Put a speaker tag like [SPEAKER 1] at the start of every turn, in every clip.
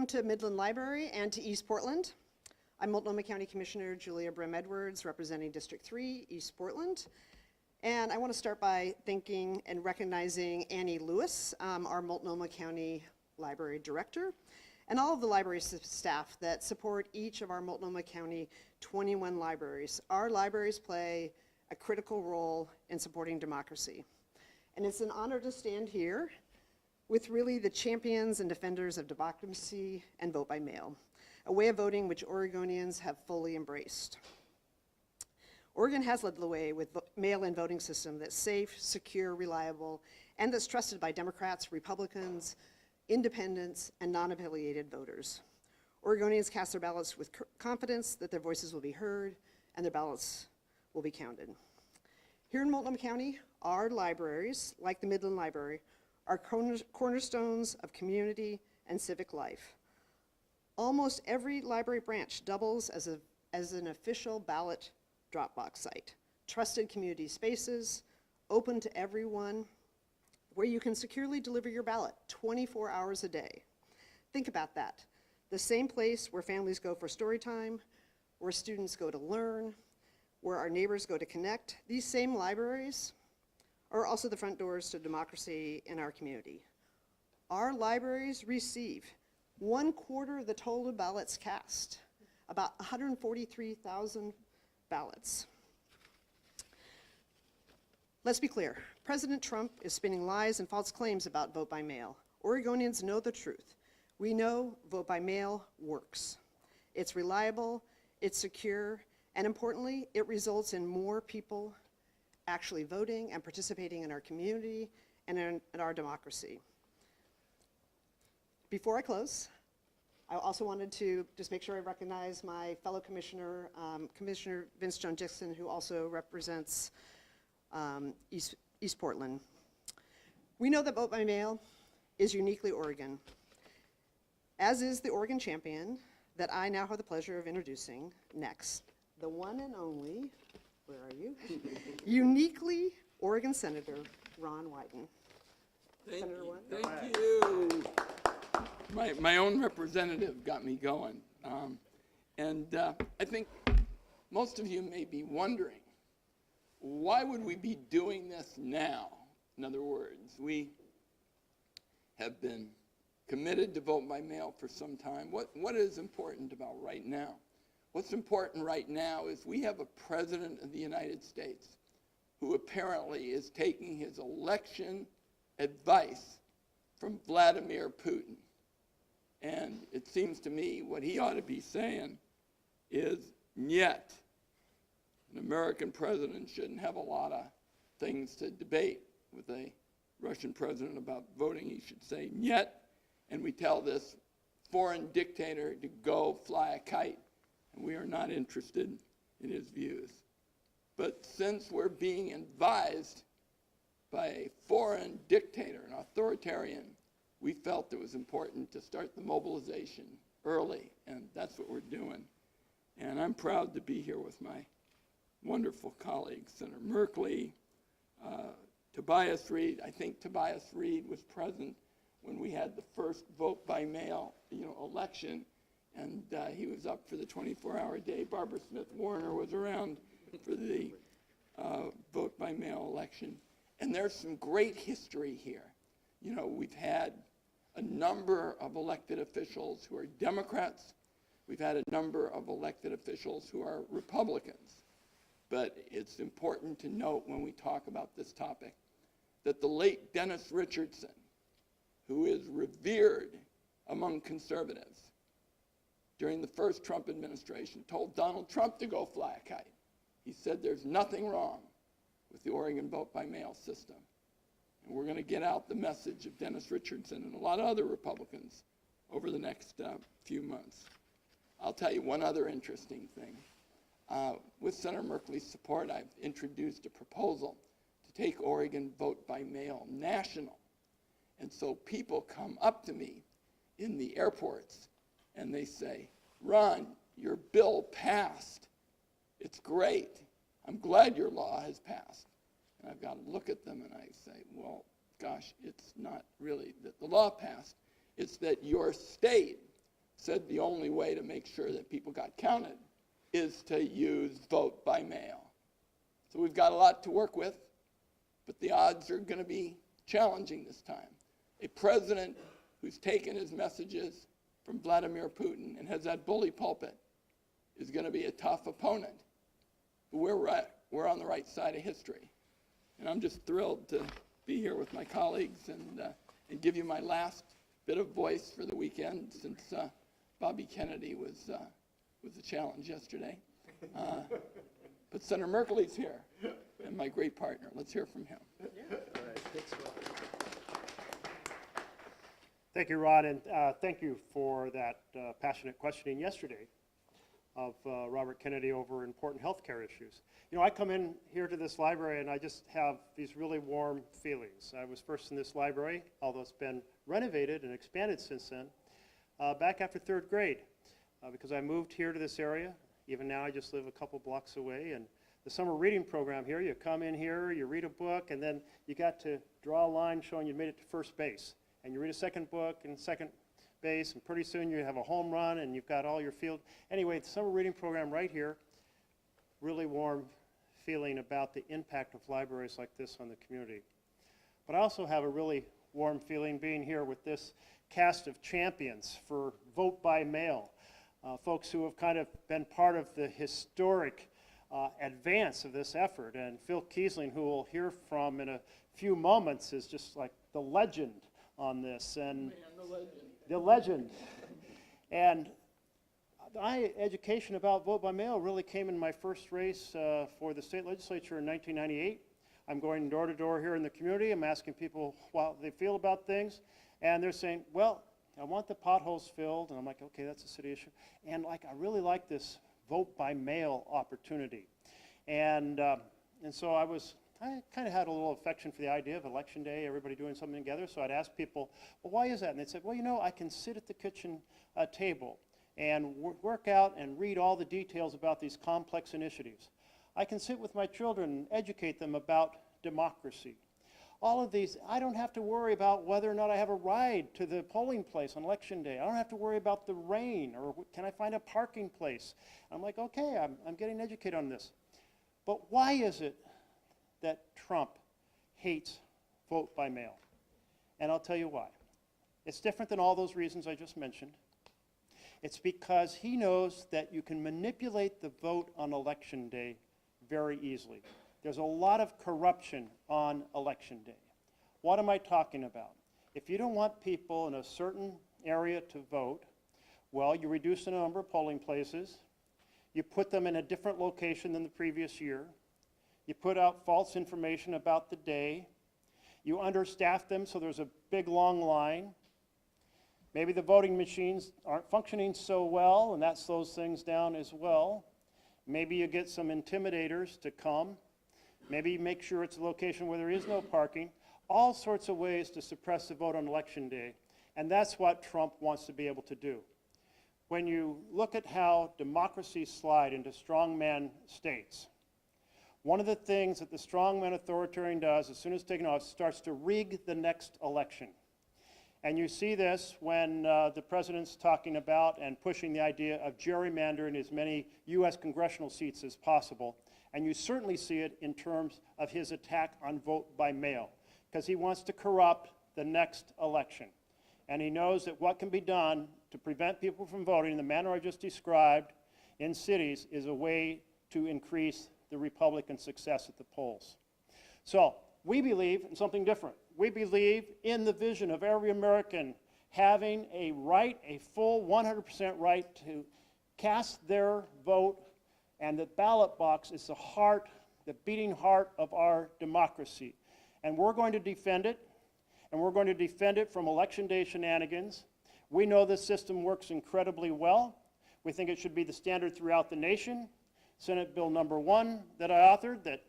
[SPEAKER 1] to Midland Library and to East Portland. I'm Multnomah County Commissioner Julia Brim-Edwards, representing District 3, East Portland. And I want to start by thanking and recognizing Annie Lewis, our Multnomah County Library Director, and all of the library staff that support each of our Multnomah County 21 libraries. Our libraries play a critical role in supporting democracy. And it's an honor to stand here with really the champions and defenders of democracy and vote by mail, a way of voting which Oregonians have fully embraced. Oregon has led the way with mail-in voting system that's safe, secure, reliable, and that's trusted by Democrats, Republicans, independents, and non-affiliated voters. Oregonians cast their ballots with confidence that their voices will be heard and their ballots will be counted. Here in Multnomah County, our libraries, like the Midland Library, are cornerstones of community and civic life. Almost every library branch doubles as an official ballot drop-box site. Trusted community spaces, open to everyone, where you can securely deliver your ballot 24 hours a day. Think about that. The same place where families go for story time, where students go to learn, where our neighbors go to connect. These same libraries are also the front doors to democracy in our community. Our libraries receive 1/4 of the total ballots cast, about 143,000 ballots. Let's be clear, President Trump is spinning lies and false claims about vote by mail. Oregonians know the truth. We know vote by mail works. It's reliable, it's secure, and importantly, it results in more people actually voting and participating in our community and in our democracy. Before I close, I also wanted to just make sure I recognize my fellow commissioner, Commissioner Vince John Dixon, who also represents East Portland. We know that vote by mail is uniquely Oregon, as is the Oregon champion that I now have the pleasure of introducing next, the one and only, where are you? Uniquely Oregon Senator Ron Wyden. Senator Wyden.
[SPEAKER 2] Thank you. My own representative got me going. I think most of you may be wondering, why would we be doing this now? In other words, we have been committed to vote by mail for some time. What is important about right now? What's important right now is we have a president of the United States who apparently is taking his election advice from Vladimir Putin. And it seems to me what he ought to be saying is, "Niet." An American president shouldn't have a lot of things to debate with a Russian president about voting. He should say, "Niet," and we tell this foreign dictator to go fly a kite. And we are not interested in his views. But since we're being advised by a foreign dictator, an authoritarian, we felt it was important to start the mobilization early, and that's what we're doing. And I'm proud to be here with my wonderful colleagues, Senator Merkley, Tobias Reed. I think Tobias Reed was present when we had the first vote by mail, election. And he was up for the 24-hour day. Barbara Smith Warner was around for the vote by mail election. And there's some great history here. We've had a number of elected officials who are Democrats. We've had a number of elected officials who are Republicans. But it's important to note when we talk about this topic that the late Dennis Richardson, who is revered among conservatives, during the first Trump administration, told Donald Trump to go fly a kite. He said there's nothing wrong with the Oregon vote by mail system. And we're going to get out the message of Dennis Richardson and a lot of other Republicans over the next few months. I'll tell you one other interesting thing. With Senator Merkley's support, I've introduced a proposal to take Oregon vote by mail national. And so people come up to me in the airports and they say, "Ron, your bill passed. It's great. I'm glad your law has passed." And I've got to look at them and I say, well, gosh, it's not really that the law passed. It's that your state said the only way to make sure that people got counted is to use vote by mail. So we've got a lot to work with, but the odds are going to be challenging this time. A president who's taken his messages from Vladimir Putin and has that bully pulpit is going to be a tough opponent. But we're on the right side of history. And I'm just thrilled to be here with my colleagues and give you my last bit of voice for the weekend, since Bobby Kennedy was a challenge yesterday. But Senator Merkley's here, and my great partner. Let's hear from him.
[SPEAKER 3] Thank you, Ron, and thank you for that passionate questioning yesterday of Robert Kennedy over important health care issues. You know, I come in here to this library and I just have these really warm feelings. I was first in this library, although it's been renovated and expanded since then, back after third grade, because I moved here to this area. Even now I just live a couple blocks away, and the summer reading program here, you come in here, you read a book, and then you got to draw a line showing you made it to first base. And you read a second book and second base, and pretty soon you have a home run and you've got all your field. Anyway, the summer reading program right here, really warm feeling about the impact of libraries like this on the community. But I also have a really warm feeling being here with this cast of champions for vote by mail, folks who have kind of been part of the historic advance of this effort. And Phil Kiesling, who we'll hear from in a few moments, is just like the legend on this, and the legend. And my education about vote by mail really came in my first race for the state legislature in 1998. I'm going door to door here in the community. I'm asking people how they feel about things, and they're saying, well, I want the potholes filled, and I'm like, okay, that's a city issue. And like, I really like this vote by mail opportunity. And so I kind of had a little affection for the idea of Election Day, everybody doing something together. So I'd ask people, well, why is that? And they'd say, well, you know, I can sit at the kitchen table and work out and read all the details about these complex initiatives. I can sit with my children and educate them about democracy. All of these, I don't have to worry about whether or not I have a ride to the polling place on Election Day. I don't have to worry about the rain or can I find a parking place. I'm like, okay, I'm getting educated on this. But why is it that Trump hates vote by mail? And I'll tell you why. It's different than all those reasons I just mentioned. It's because he knows that you can manipulate the vote on Election Day very easily. There's a lot of corruption on Election Day. What am I talking about? If you don't want people in a certain area to vote, well, you reduce the number of polling places. You put them in a different location than the previous year. You put out false information about the day. You understaff them so there's a big long line. Maybe the voting machines aren't functioning so well, and that slows things down as well. Maybe you get some intimidators to come. Maybe you make sure it's a location where there is no parking. All sorts of ways to suppress the vote on Election Day. And that's what Trump wants to be able to do. When you look at how democracies slide into strongman states, one of the things that the strongman authoritarian does as soon as it's taken off starts to rig the next election. And you see this when the president's talking about and pushing the idea of gerrymandering as many U.S. congressional seats as possible. And you certainly see it in terms of his attack on vote by mail, because he wants to corrupt the next election. And he knows that what can be done to prevent people from voting in the manner I just described in cities is a way to increase the Republican success at the polls. So we believe in something different. We believe in the vision of every American having a right, a full 100% right to cast their vote, and the ballot box is the heart, the beating heart of our democracy. And we're going to defend it, and we're going to defend it from Election Day shenanigans. We know this system works incredibly well. We think it should be the standard throughout the nation. Senate Bill number 1 that I authored that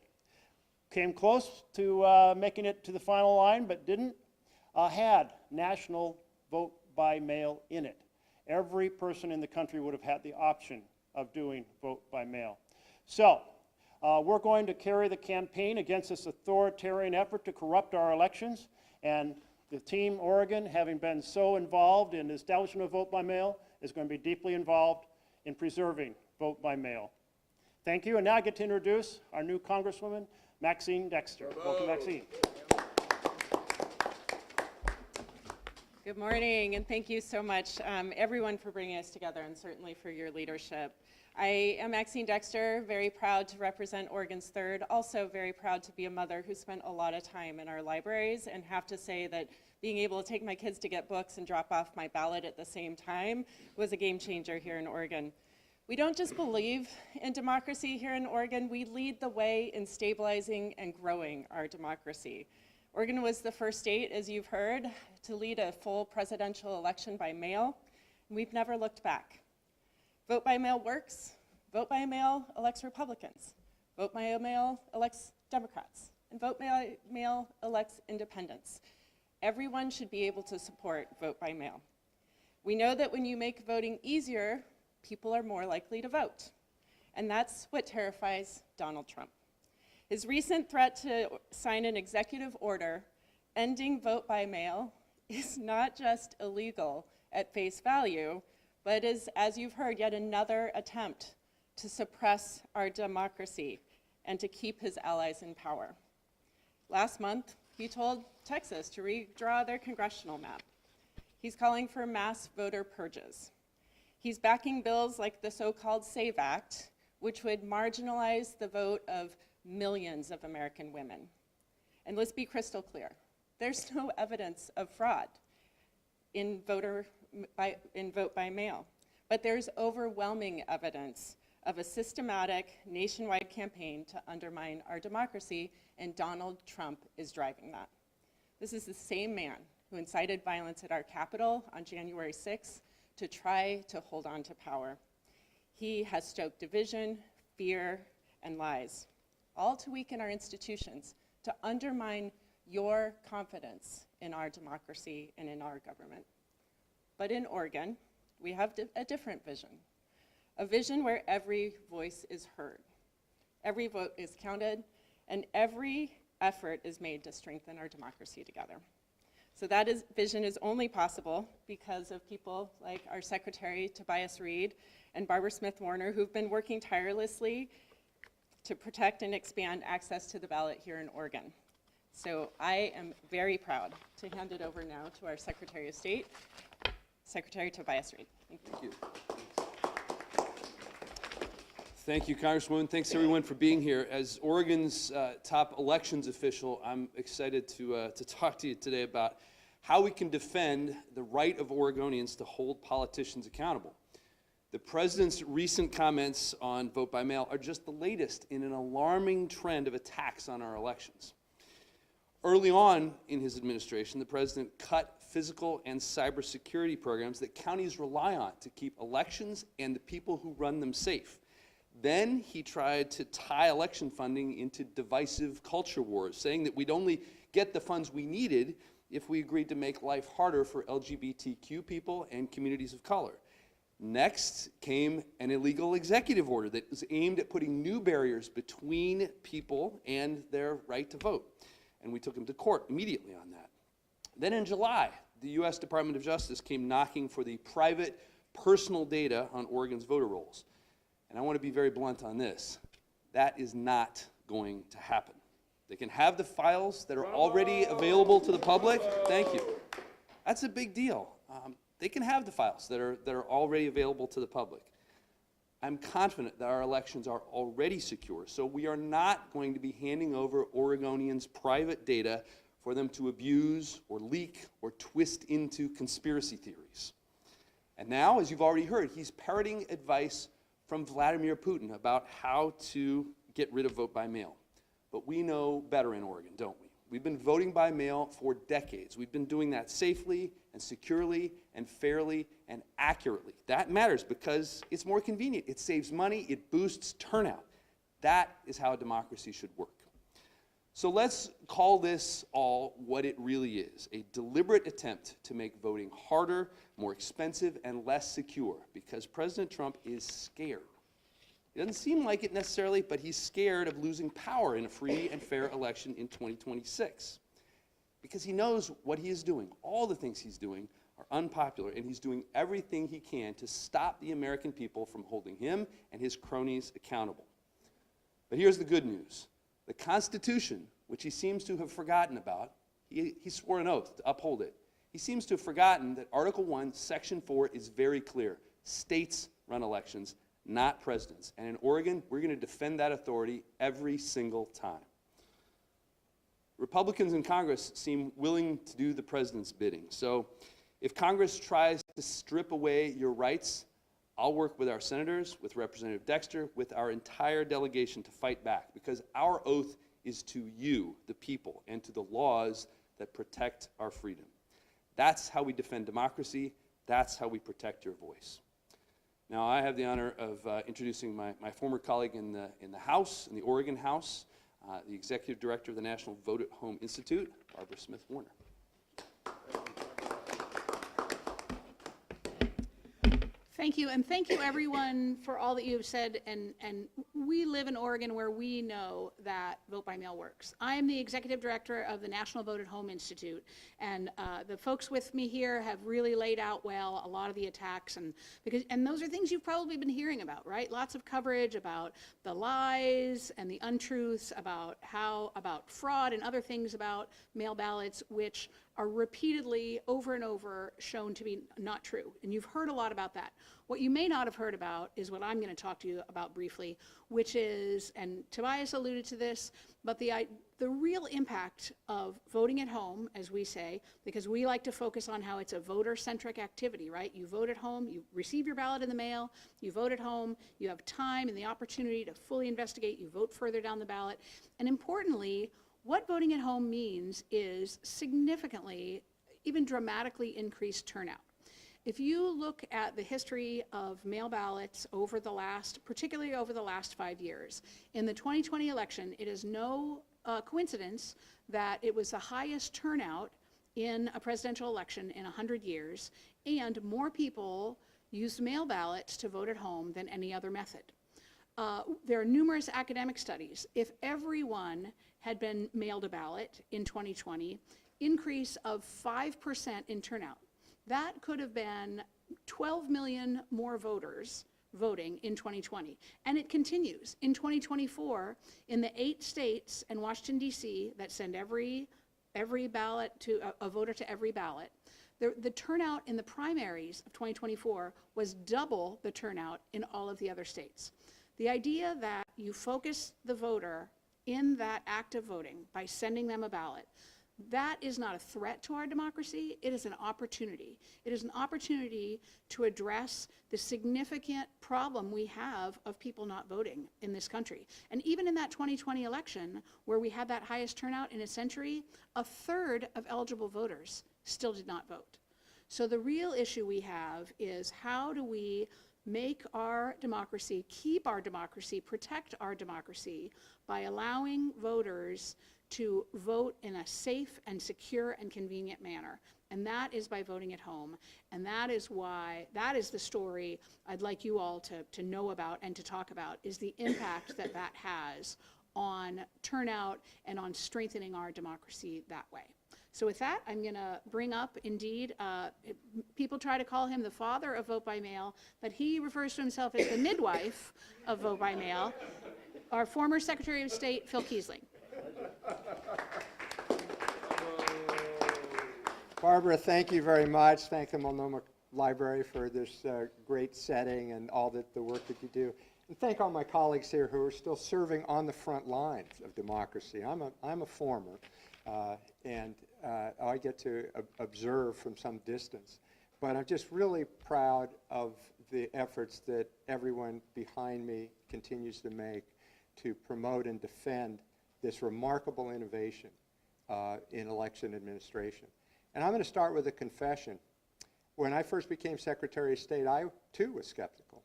[SPEAKER 3] came close to making it to the final line but didn't, had national vote by mail in it. Every person in the country would have had the option of doing vote by mail. So we're going to carry the campaign against this authoritarian effort to corrupt our elections, and the team Oregon, having been so involved in the establishment of vote by mail, is going to be deeply involved in preserving vote by mail. Thank you, and now I get to introduce our new Congresswoman, Maxine Dexter. Welcome, Maxine.
[SPEAKER 4] Good morning, and thank you so much, everyone, for bringing us together, and certainly for your leadership. I am Maxine Dexter, very proud to represent Oregon's 3rd, also very proud to be a mother who spent a lot of time in our libraries, and have to say that being able to take my kids to get books and drop off my ballot at the same time was a game changer here in Oregon. We don't just believe in democracy here in Oregon, we lead the way in stabilizing and growing our democracy. Oregon was the first state, as you've heard, to lead a full presidential election by mail, and we've never looked back. Vote by mail works. Vote by mail elects Republicans. Vote by mail elects Democrats. And vote by mail elects independents. Everyone should be able to support vote by mail. We know that when you make voting easier, people are more likely to vote. And that's what terrifies Donald Trump. His recent threat to sign an executive order ending vote by mail is not just illegal at face value, but is, as you've heard, yet another attempt to suppress our democracy and to keep his allies in power. Last month, he told Texas to redraw their congressional map. He's calling for mass voter purges. He's backing bills like the so-called SAVE Act, which would marginalize the vote of millions of American women. And let's be crystal clear, there's no evidence of fraud in vote by mail, but there's overwhelming evidence of a systematic nationwide campaign to undermine our democracy, and Donald Trump is driving that. This is the same man who incited violence at our Capitol on January 6th to try to hold on to power. He has stoked division, fear, and lies, all to weaken our institutions, to undermine your confidence in our democracy and in our government. But in Oregon, we have a different vision, a vision where every voice is heard, every vote is counted, and every effort is made to strengthen our democracy together. So that vision is only possible because of people like our Secretary, Tobias and Barbara Smith-Warner, who've been working tirelessly to protect and expand access to the ballot here in Oregon. So I am very proud to hand it over now to our Secretary of State, Secretary Tobias Reed. Thank you.
[SPEAKER 5] Thank you, Congresswoman. Thanks, everyone, for being here. As Oregon's top elections official, I'm excited to talk to you today about how we can defend the right of Oregonians to hold politicians accountable. The President's recent comments on vote by mail are just the latest in an alarming trend of attacks on our elections. Early on in his administration, the President cut physical and cybersecurity programs that counties rely on to keep elections and the people who run them safe. Then he tried to tie election funding into divisive culture wars, saying that we'd only get the funds we needed if we agreed to make life harder for LGBTQ people and communities of color. Next came an illegal executive order that was aimed at putting new barriers between people and their right to vote. And we took him to court immediately on that. Then in July, the U.S. Department of Justice came knocking for the private, personal data on Oregon's voter rolls. And I want to be very blunt on this. That is not going to happen. They can have the files that are already available to the public. Thank you. That's a big deal. They can have the files that are already available to the public. I'm confident that our elections are already secure, so we are not going to be handing over Oregonians' private data for them to abuse or leak or twist into conspiracy theories. And now, as you've already heard, he's parroting advice from Vladimir Putin about how to get rid of vote by mail. But we know better in Oregon, don't we? We've been voting by mail for decades. We've been doing that safely and securely and fairly and accurately. That matters because it's more convenient. It saves money. It boosts turnout. That is how a democracy should work. So let's call this all what it really is, a deliberate attempt to make voting harder, more expensive, and less secure because President Trump is scared. It doesn't seem like it necessarily, but he's scared of losing power in a free and fair election in 2026 because he knows what he is doing, all the things he's doing, are unpopular, and he's doing everything he can to stop the American people from holding him and his cronies accountable. But here's the good news. The Constitution, which he seems to have forgotten about, he swore an oath to uphold it. He seems to have forgotten that Article 1, Section 4 is very clear. States run elections, not presidents. And in Oregon, we're going to defend that authority every single time. Republicans in Congress seem willing to do the president's bidding. So if Congress tries to strip away your rights, I'll work with our senators, with Representative Dexter, with our entire delegation to fight back, because our oath is to you, the people, and to the laws that protect our freedom. That's how we defend democracy. That's how we protect your voice. Now, I have the honor of introducing my former colleague in the House, in the Oregon House, the Executive Director of the National Vote at Home Institute, Barbara Smith Warner.
[SPEAKER 6] Thank you, and thank you everyone for all that you have said, and we live in Oregon where we know that vote by mail works. I am the Executive Director of the National Vote at Home Institute, and the folks with me here have really laid out well a lot of the attacks, and those are things you've probably been hearing about, right? Lots of coverage about the lies and the untruths, about fraud and other things about mail ballots, which are repeatedly, over and over, shown to be not true. And you've heard a lot about that. What you may not have heard about is what I'm going to talk to you about briefly, which is, and Tobias alluded to this, but the real impact of voting at home, as we say, because we like to focus on how it's a voter-centric activity, right? You vote at home, you receive your ballot in the mail, you vote at home, you have time and the opportunity to fully investigate, you vote further down the ballot, and importantly, what voting at home means is significantly, even dramatically increased turnout. If you look at the history of mail ballots particularly over the last 5 years, in the 2020 election, it is no coincidence that it was the highest turnout in a presidential election in 100 years, and more people used mail ballots to vote at home than any other method. There are numerous academic studies. If everyone had been mailed a ballot in 2020, increase of 5% in turnout. That could have been 12 million more voters voting in 2020. And it continues. In 2024, in the 8 states and Washington, D.C., that send every ballot to a voter to every ballot, the turnout in the primaries of 2024 was double the turnout in all of the other states. The idea that you focus the voter in that act of voting by sending them a ballot, that is not a threat to our democracy, it is an opportunity. It is an opportunity to address the significant problem we have of people not voting in this country. And even in that 2020 election, where we had that highest turnout in a century, 1/3 of eligible voters still did not vote. So the real issue we have is, how do we make our democracy, keep our democracy, protect our democracy by allowing voters to vote in a safe and secure and convenient manner. And that is by voting at home. And that is the story I'd like you all to know about and to talk about, is the impact that has on turnout and on strengthening our democracy that way. So with that, I'm going to bring up, indeed, people try to call him the father of vote by mail, but he refers to himself as the midwife of vote by mail, our former Secretary of State, Phil Keisling.
[SPEAKER 7] Barbara, thank you very much. Thank the Multnomah Library for this great setting and all the work that you do. And thank all my colleagues here who are still serving on the front lines of democracy. I'm a former, and I get to observe from some distance. But I'm just really proud of the efforts that everyone behind me continues to make to promote and defend this remarkable innovation in election administration. And I'm going to start with a confession. When I first became Secretary of State, I too was skeptical.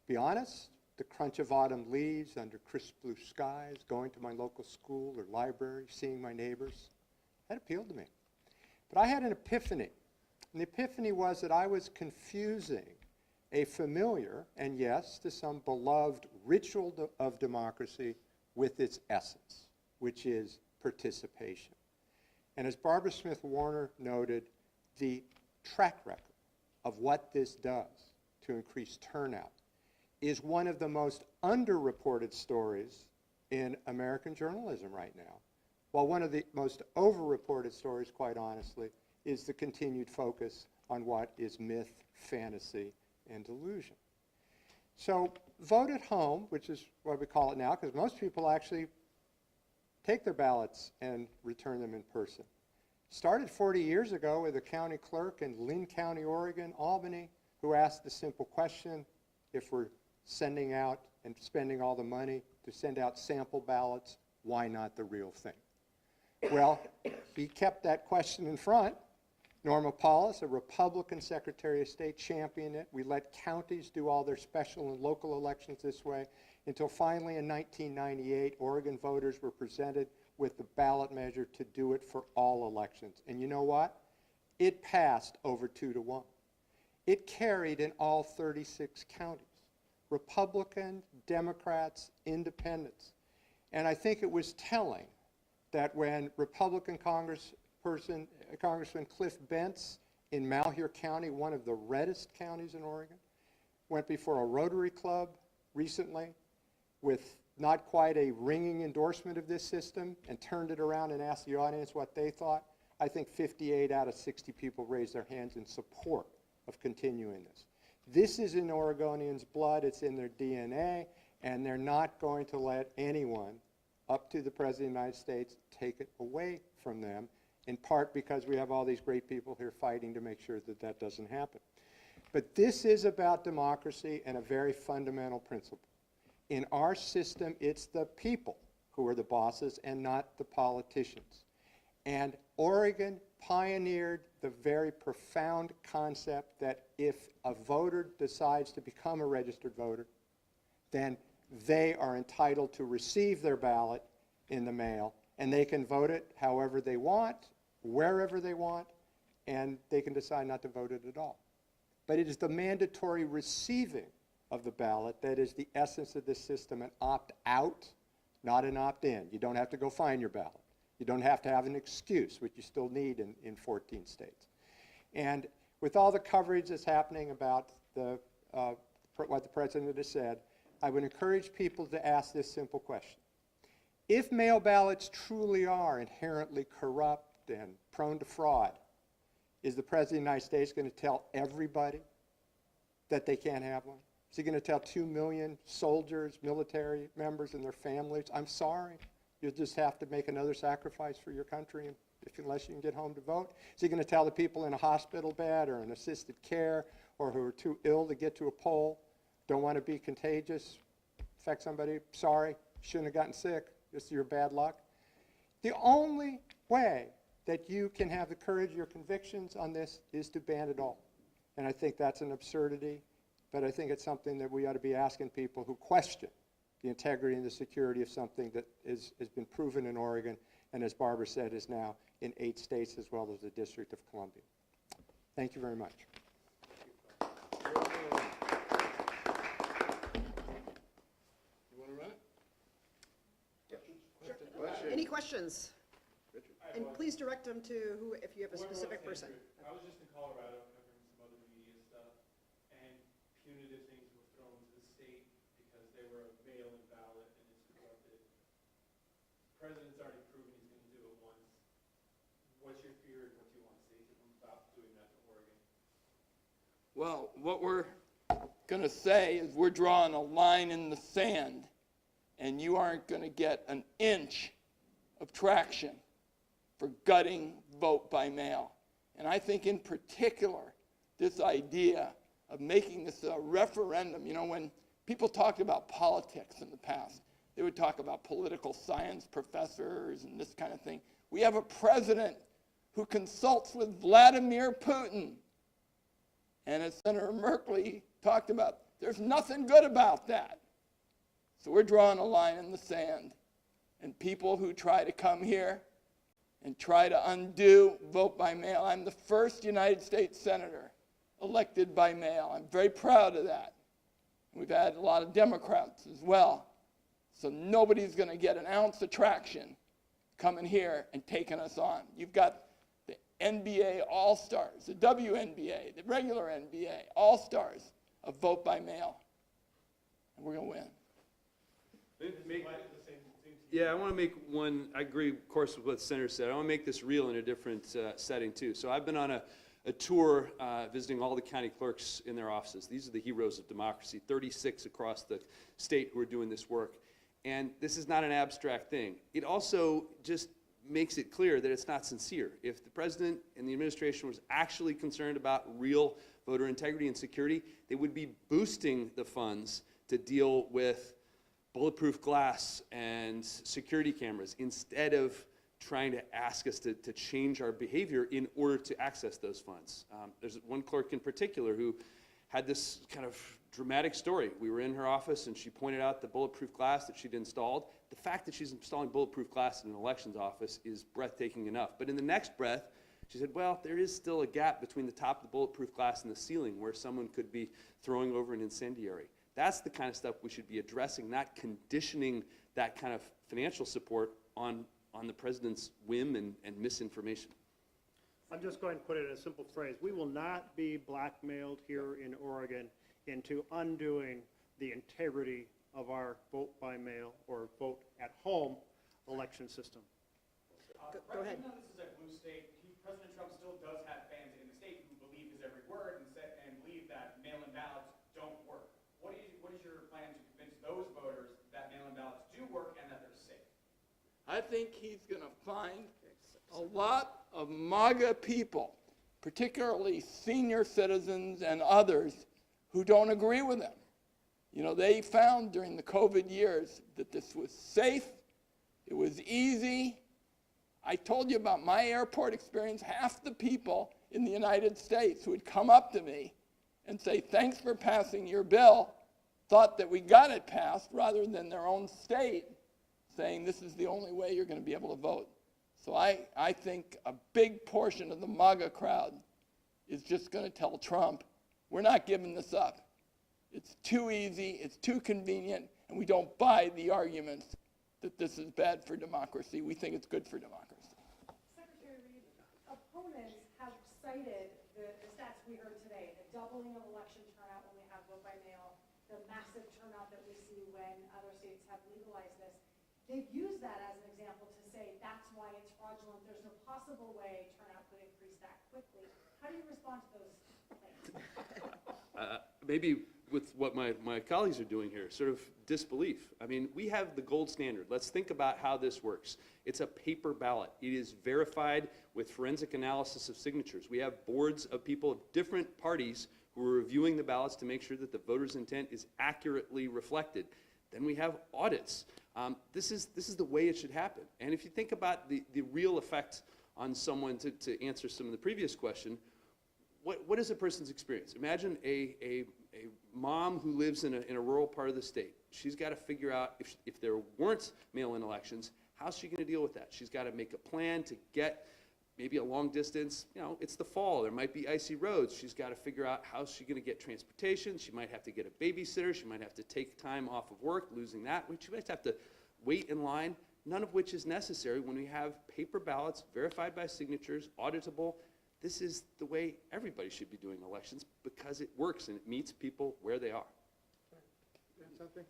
[SPEAKER 7] Be honest, the crunch of autumn leaves under crisp blue skies, going to my local school or library, seeing my neighbors, that appealed to me. But I had an epiphany. And the epiphany was that I was confusing a familiar, and yes, to some beloved, ritual of democracy with its essence, which is participation. And as Barbara Smith Warner noted, the track record of what this does to increase turnout is one of the most underreported stories in American journalism right now, while one of the most overreported stories, quite honestly, is the continued focus on what is myth, fantasy, and delusion. So vote at home, which is what we call it now, because most people actually take their ballots and return them in person. Started 40 years ago with a county clerk in Lynn County, Oregon, Albany, who asked the simple question, if we're sending out and spending all the money to send out sample ballots, why not the real thing? Well, he kept that question in front. Norma Paulus, a Republican Secretary of State, championed it. We let counties do all their special and local elections this way until finally in 1998, Oregon voters were presented with the ballot measure to do it for all elections. And you know what? It passed over 2-1. It carried in all 36 counties. Republican, Democrats, Independents. And I think it was telling that when Republican Congressman Cliff Bentz in Malheur County, one of the reddest counties in Oregon, went before a Rotary Club recently with not quite a ringing endorsement of this system and turned it around and asked the audience what they thought. I think 58 out of 60 people raised their hands in support of continuing this. This is in Oregonians' blood, it's in their DNA, and they're not going to let anyone up to the President of the United States take it away from them, in part because we have all these great people here fighting to make sure that that doesn't happen. But this is about democracy and a very fundamental principle. In our system, it's the people who are the bosses and not the politicians. And Oregon pioneered the very profound concept that if a voter decides to become a registered voter, then they are entitled to receive their ballot in the mail, and they can vote it however they want, wherever they want, and they can decide not to vote it at all. But it is the mandatory receiving of the ballot that is the essence of this system, an opt-out, not an opt-in. You don't have to go find your ballot. You don't have to have an excuse, which you still need in 14 states. And with all the coverage that's happening about what the President has said, I would encourage people to ask this simple question. If mail ballots truly are inherently corrupt and prone to fraud, is the President of the United States going to tell everybody that they can't have one? Is he going to tell 2 million soldiers, military members, and their families, I'm sorry, you'll just have to make another sacrifice for your country unless you can get home to vote? Is he going to tell the people in a hospital bed or in assisted care or who are too ill to get to a poll, don't want to be contagious, infect somebody, sorry, shouldn't have gotten sick, this is your bad luck? The only way that you can have the courage of your convictions on this is to ban it all. And I think that's an absurdity, but I think it's something that we ought to be asking people who question the integrity and the security of something that has been proven in Oregon, and as Barbara said, is now in 8 states as well as the District of Columbia. Thank you very much.
[SPEAKER 2] You want to run it?
[SPEAKER 1] Any questions? And please direct them to who, if you have a specific person.
[SPEAKER 8] I was just in Colorado covering some other media stuff, and punitive things were thrown to the state because they were a mail-in ballot and it's corrupted. The president's already proven he's going to do it once. What's your fear and what do you want to say to him about doing that to Oregon?
[SPEAKER 2] Well, what we're going to say is we're drawing a line in the sand, and you aren't going to get an inch of traction for gutting vote by mail. And I think in particular, this idea of making this a referendum, you know, when people talked about politics in the past, they would talk about political science professors and this kind of thing. We have a president who consults with Vladimir Putin. And as Senator Merkley talked about, there's nothing good about that. So we're drawing a line in the sand. And people who try to come here and try to undo vote by mail. I'm the first United States Senator elected by mail. I'm very proud of that. We've had a lot of Democrats as well. So nobody's going to get an ounce of traction coming here and taking us on. You've got the NBA All-Stars, the WNBA, the regular NBA, All-Stars of vote by mail. And we're going to win.
[SPEAKER 5] Yeah, I want to make one, I agree, of course, with what the Senator said. I want to make this real in a different setting, too. So I've been on a tour visiting all the county clerks in their offices. These are the heroes of democracy, 36 across the state who are doing this work. And this is not an abstract thing. It also just makes it clear that it's not sincere. If the president and the administration was actually concerned about real voter integrity and security, they would be boosting the funds to deal with bulletproof glass and security cameras instead of trying to ask us to change our behavior in order to access those funds. There's one clerk in particular who had this kind of dramatic story. We were in her office and she pointed out the bulletproof glass that she'd installed. The fact that she's installing bulletproof glass in an elections office is breathtaking enough. But in the next breath, she said, well, there is still a gap between the top of the bulletproof glass and the ceiling where someone could be throwing over an incendiary. That's the kind of stuff we should be addressing, not conditioning that kind of financial support on the president's whim and misinformation.
[SPEAKER 3] I'm just going to put it in a simple phrase. We will not be blackmailed here in Oregon into undoing the integrity of our vote by mail or vote at home election system.
[SPEAKER 1] Go ahead.
[SPEAKER 9] Even though this is a blue state, President Trump still does have fans in the state who believe his every word and believe that mail-in ballots don't work. What is your plan to convince those voters that mail-in ballots do work and that they're safe?
[SPEAKER 2] I think he's going to find a lot of MAGA people, particularly senior citizens and others, who don't agree with him. You know, they found during the COVID years that this was safe, it was easy. I told you about my airport experience. Half the people in the United States who would come up to me and say, thanks for passing your bill, thought that we got it passed rather than their own state saying this is the only way you're going to be able to vote. So I think a big portion of the MAGA crowd is just going to tell Trump, we're not giving this up. It's too easy, it's too convenient, and we don't buy the arguments that this is bad for democracy. We think it's good for democracy.
[SPEAKER 10] Secretary Reed, opponents have cited the stats we heard today, the doubling of election turnout when we have vote by mail, the massive turnout that we see when other states have legalized this. They've used that as an example to say that's why it's fraudulent. There's no possible way turnout could increase that quickly. How do you respond to those claims?
[SPEAKER 5] Maybe with what my colleagues are doing here, sort of disbelief. I mean, we have the gold standard. Let's think about how this works. It's a paper ballot. It is verified with forensic analysis of signatures. We have boards of people of different parties who are reviewing the ballots to make sure that the voter's intent is accurately reflected. Then we have audits. This is the way it should happen. And if you think about the real effect on someone, to answer some of the previous question, what is a person's experience? Imagine a mom who lives in a rural part of the state. She's got to figure out if there weren't mail-in elections, how's she going to deal with that? She's got to make a plan to get maybe a long distance. You know, it's the fall. There might be icy roads. She's got to figure out how's she going to get transportation. She might have to get a babysitter. She might have to take time off of work, losing that. She might have to wait in line, none of which is necessary when we have paper ballots verified by signatures, auditable. This is the way everybody should be doing elections because it works and it meets people where they are.
[SPEAKER 7] Something?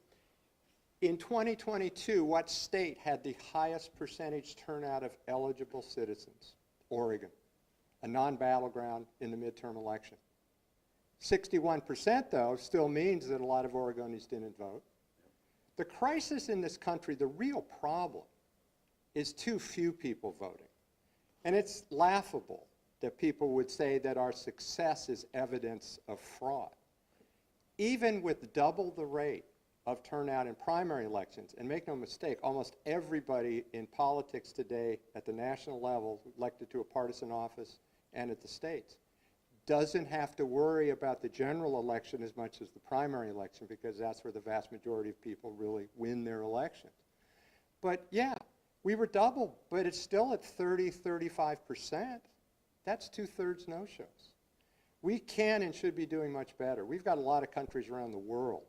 [SPEAKER 7] In 2022, what state had the highest percentage turnout of eligible citizens? Oregon, a non-battleground in the midterm election. 61%, though, still means that a lot of Oregonians didn't vote. The crisis in this country, the real problem, is too few people voting. And it's laughable that people would say that our success is evidence of fraud. Even with double the rate of turnout in primary elections, and make no mistake, almost everybody in politics today at the national level, elected to a partisan office and at the states, doesn't have to worry about the general election as much as the primary election because that's where the vast majority of people really win their elections. But yeah, we were double, but it's still at 30–35%. That's 2/3 no-shows. We can and should be doing much better. We've got a lot of countries around the world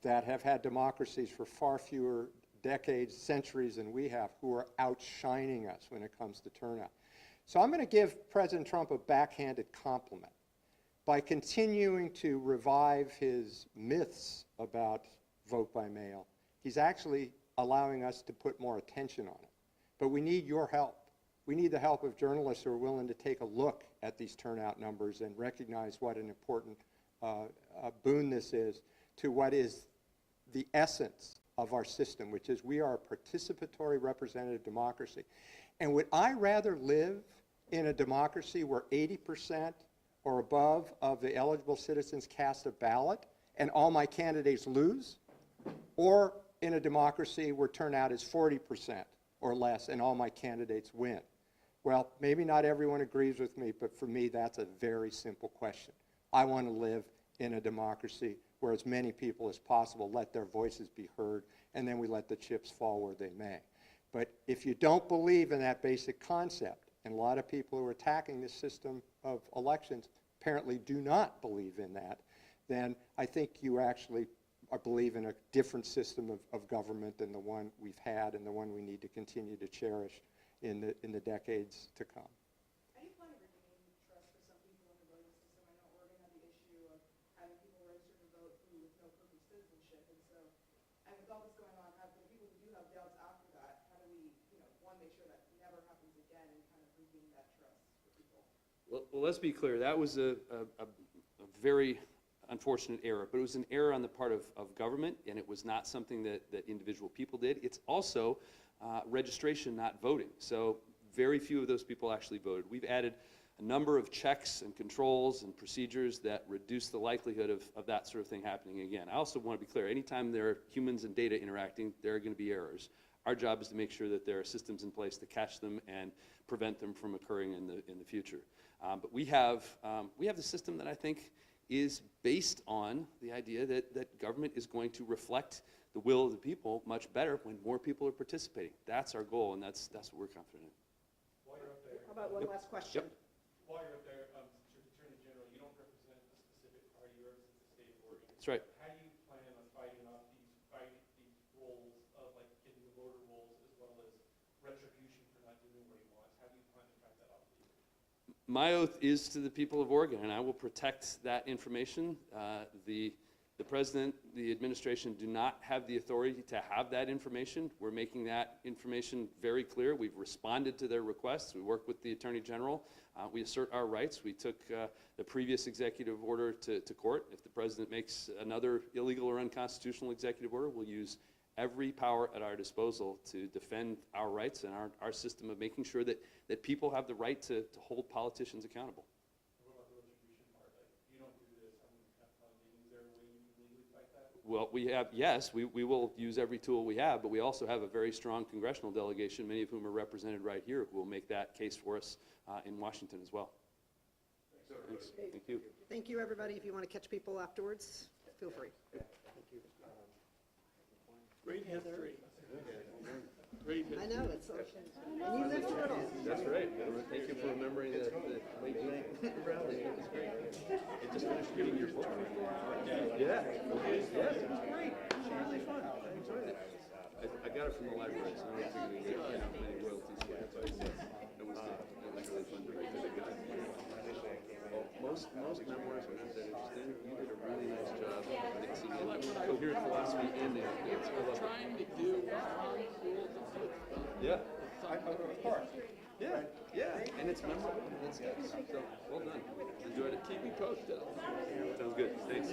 [SPEAKER 7] that have had democracies for far fewer decades, centuries than we have, who are outshining us when it comes to turnout. So I'm going to give President Trump a backhanded compliment by continuing to revive his myths about vote by mail. He's actually allowing us to put more attention on it. But we need your help. We need the help of journalists who are willing to take a look at these turnout numbers and recognize what an important boon this is to what is the essence of our system, which is we are a participatory representative democracy. And would I rather live in a democracy where 80% or above of the eligible citizens cast a ballot and all my candidates lose, or in a democracy where turnout is 40% or less and all my candidates win? Well, maybe not everyone agrees with me, but for me, that's a very simple question. I want to live in a democracy where as many people as possible let their voices be heard, and then we let the chips fall where they may. But if you don't believe in that basic concept, and a lot of people who are attacking this system of elections apparently do not believe in that, then I think you actually believe in a different system of government than the one we've had and the one we need to continue to cherish in the decades to come.
[SPEAKER 10] How do you plan to regain trust for some people in the voting system? I know Oregon had the issue of having people register to vote who with no proof of citizenship, and so, and with all this going on, for the people who do have doubts after that, how do we, one, make sure that never happens again and kind of regain that trust for people?
[SPEAKER 5] Well, let's be clear. That was a very unfortunate error, but it was an error on the part of government, and it was not something that individual people did. It's also registration, not voting. So very few of those people actually voted. We've added a number of checks and controls and procedures that reduce the likelihood of that sort of thing happening again. I also want to be clear, anytime there are humans and data interacting, there are going to be errors. Our job is to make sure that there are systems in place to catch them and prevent them from occurring in the future. But we have the system that I think is based on the idea that government is going to reflect the will of the people much better when more people are participating. That's our goal, and that's what we're confident in.
[SPEAKER 8] While you're up there,
[SPEAKER 1] How about one last question?
[SPEAKER 8] while you're up there, Attorney General, you don't represent a specific party, you represent the state of Oregon.
[SPEAKER 5] That's right.
[SPEAKER 8] How do you plan on fighting off these roles of like getting the voter rolls as well as retribution for not doing what he wants? How do you plan to fight that off?
[SPEAKER 5] My oath is to the people of Oregon, and I will protect that information. The president, the administration do not have the authority to have that information. We're making that information very clear. We've responded to their requests. We work with the Attorney General. We assert our rights. We took the previous executive order to court. If the president makes another illegal or unconstitutional executive order, we'll use every power at our disposal to defend our rights and our system of making sure that people have the right to hold politicians accountable.
[SPEAKER 8] What about the retribution part? Like, if you don't do this, I'm going to cut funding. Is there a way you can legally fight that?
[SPEAKER 5] Well, we will use every tool we have, but we also have a very strong congressional delegation, many of whom are represented right here, who will make that case for us in Washington as well. Thanks. Thank you.
[SPEAKER 1] Thank you, everybody. If you want to catch people afterwards, feel free.
[SPEAKER 2] Great history. Great history.
[SPEAKER 1] I know, it's, and you lived through it all.
[SPEAKER 5] That's right. Thank you for remembering the late meeting. It was great. You just finished reading your book. Yeah. It was great. It was really fun. I enjoyed it. I got it from the library, so I don't think we get many royalties for it, but it was really fun to read. Well, most memoirs are not that interesting. You did a really nice job mixing in coherent philosophy and the answer. I love it.
[SPEAKER 2] Trying to do cool.
[SPEAKER 5] Yeah. Yeah, and it's memorable. It's good. So, well done. Enjoyed it.
[SPEAKER 2] Keep me posted.
[SPEAKER 5] Sounds good. Thanks.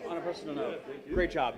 [SPEAKER 11] On a personal note, great job.